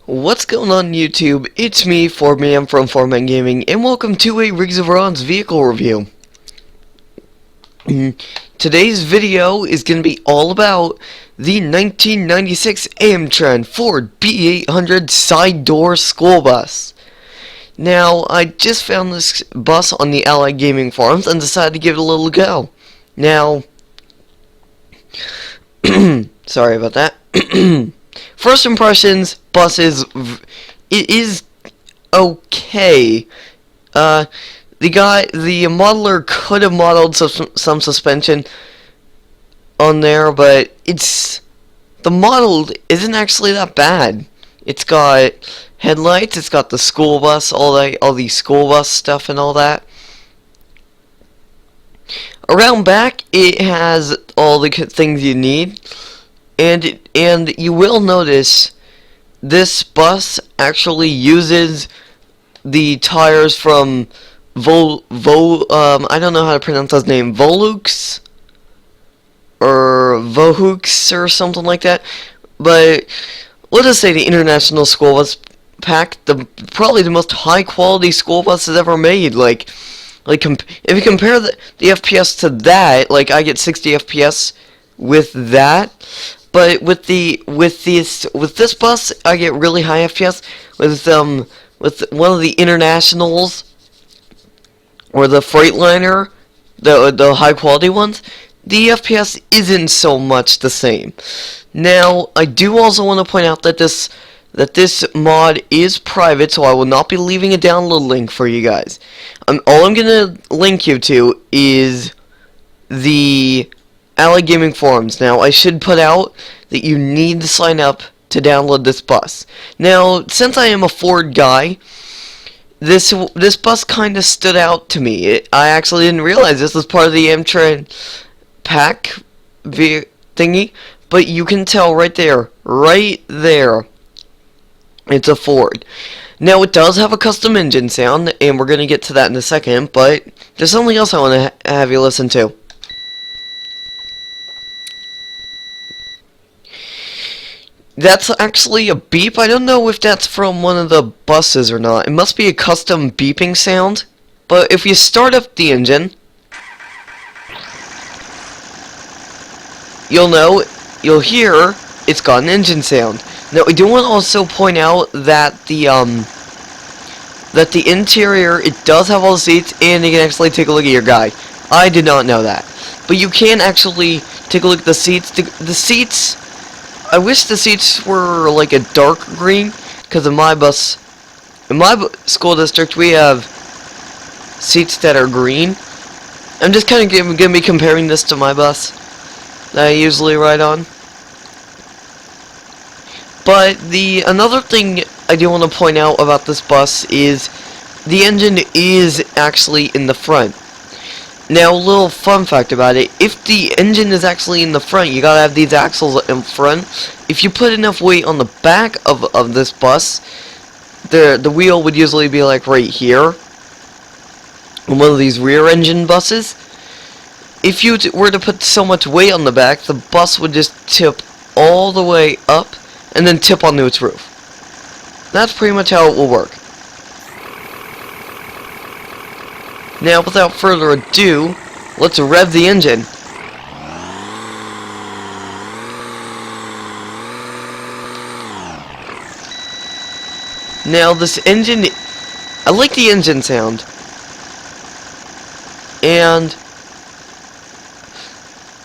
What's going on YouTube? It's me, 4Man from 4Man Gaming, and welcome to a Rigs of Ron's vehicle review. Today's video is going to be all about the 1996 Amtran Ford B800 side door school bus. Now, I just found this bus on the Allied Gaming forums and decided to give it a little go. Now, sorry about that. First impressions, it is okay. The modeler could have modeled some suspension on there, but the model isn't actually that bad. It's got headlights, it's got the school bus, all the school bus stuff and all that. Around back, it has all the things you need. And you will notice this bus actually uses the tires from I don't know how to pronounce his name, Volux or Vohux or something like that. But let us say the International School Bus Pack, probably the most high quality school buses ever made. If you compare the FPS to that, like I get 60 FPS with that. But with this bus, I get really high FPS with one of the Internationals or the Freightliner, the high quality ones. The FPS isn't so much the same. Now, I do also want to point out that this mod is private, so I will not be leaving a download link for you guys. All I'm gonna link you to is the Allied Gaming forums. Now, I should put out that you need to sign up to download this bus. Now, since I am a Ford guy, this bus kind of stood out to me. I actually didn't realize this was part of the Amtran pack thingy, but you can tell right there, it's a Ford. Now, it does have a custom engine sound, and we're going to get to that in a second, but there's something else I want to have you listen to. That's actually a beep. I don't know if that's from one of the buses or not. It must be a custom beeping sound. But if you start up the engine, you'll hear it's got an engine sound. Now, I do want to also point out that the interior, it does have all the seats, and you can actually take a look at your guy. I did not know that. But you can actually take a look at the seats. The seats, I wish the seats were like a dark green, because in my school district, we have seats that are green. I'm just kind of going to be comparing this to my bus that I usually ride on. But another thing I do want to point out about this bus is the engine is actually in the front. Now, a little fun fact about it, if the engine is actually in the front, you gotta have these axles in front. If you put enough weight on the back of this bus, the wheel would usually be like right here on one of these rear engine buses. If you were to put so much weight on the back, the bus would just tip all the way up and then tip onto its roof. That's pretty much how it will work. Now, without further ado, let's rev the engine. Now, this engine, I like the engine sound. And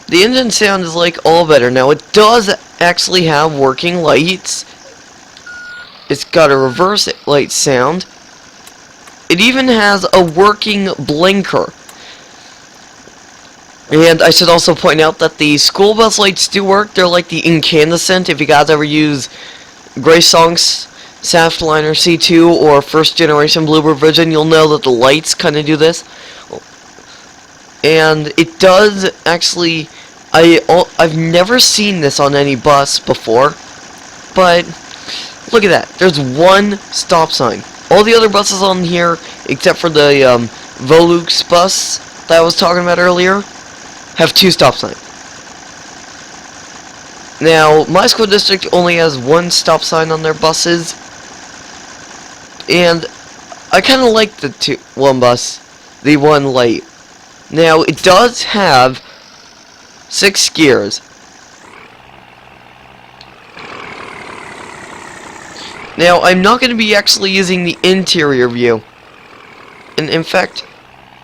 the engine sound is like all better. Now, it does actually have working lights. It's got a reverse light sound. It even has a working blinker. And I should also point out that the school bus lights do work. They're like the incandescent. If you guys ever use Graysong's Saftliner C2 or first generation Bluebird Vision, you'll know that the lights kind of do this. And it does actually, I've never seen this on any bus before, but look at that. There's one stop sign. All the other buses on here, except for the Volux bus that I was talking about earlier, have two stop signs. Now, my school district only has one stop sign on their buses, And I kind of like the one bus, the one light. Now, it does have 6 gears. Now, I'm not going to be actually using the interior view. And in fact,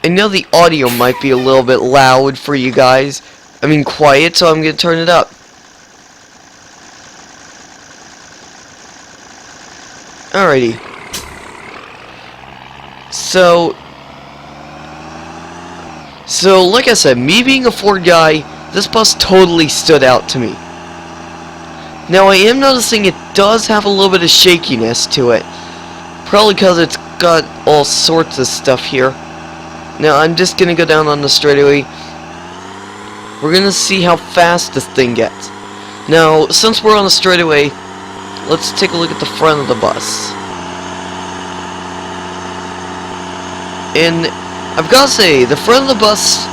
I know the audio might be a little bit loud for you guys. I mean quiet, so I'm going to turn it up. Alrighty. So like I said, me being a Ford guy, this bus totally stood out to me. Now I am noticing it does have a little bit of shakiness to it. Probably because it's got all sorts of stuff here. Now I'm just going to go down on the straightaway. We're going to see how fast this thing gets. Now, since we're on the straightaway, let's take a look at the front of the bus. And I've got to say, the front of the bus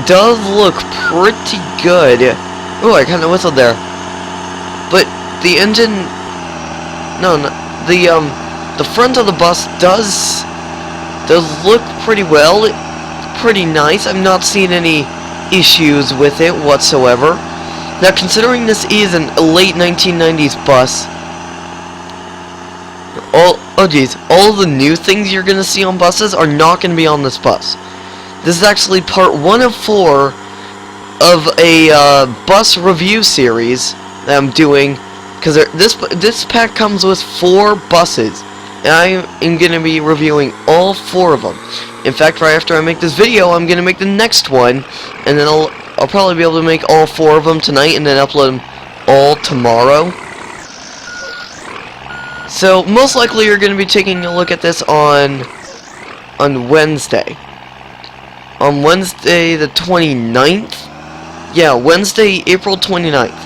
does look pretty good. Oh, I kind of whistled there. But the engine, the front of the bus does look pretty well. Pretty nice. I'm not seeing any issues with it whatsoever. Now, considering this is a late 1990s bus, all the new things you're gonna see on buses are not gonna be on this bus. This is actually part 1 of 4 of a bus review series that I'm doing, because this pack comes with 4 buses, and I am gonna be reviewing all 4 of them. In fact, right after I make this video, I'm gonna make the next one, and then I'll probably be able to make all 4 of them tonight, and then upload them all tomorrow. So, most likely you're going to be taking a look at this on Wednesday. On Wednesday the 29th? Yeah, Wednesday, April 29th.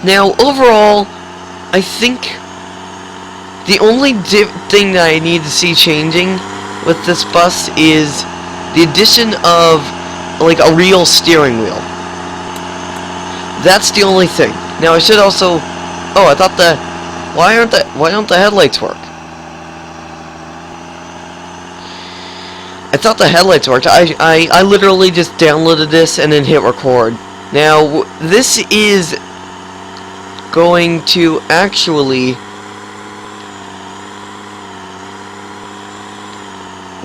Now, overall, I think the only thing that I need to see changing with this bus is the addition of, like, a real steering wheel. That's the only thing. Now, I should also... Oh, I thought why don't the headlights work? I thought the headlights worked. I literally just downloaded this and then hit record. Now, this is going to actually...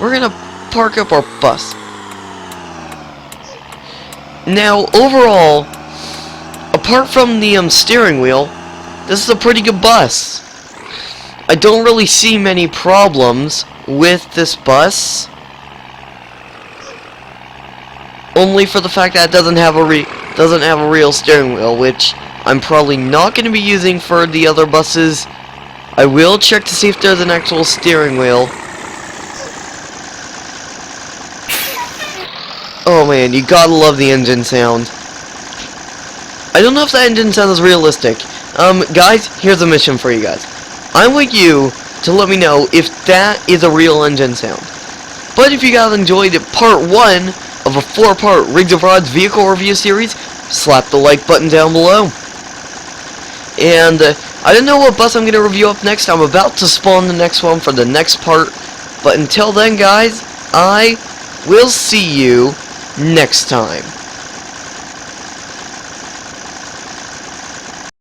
We're gonna park up our bus. Now, overall, apart from the steering wheel, this is a pretty good bus. I don't really see many problems with this bus, only for the fact that it doesn't have a real steering wheel, which I'm probably not going to be using for the other buses. I will check to see if there's an actual steering wheel. Oh man, you gotta love the engine sound. I don't know if the engine sound is realistic. Guys, here's a mission for you guys. I want you to let me know if that is a real engine sound. But if you guys enjoyed part 1 of a 4-part Rigs of Rods vehicle review series, slap the like button down below. And I don't know what bus I'm going to review up next. I'm about to spawn the next one for the next part. But until then, guys, I will see you next time.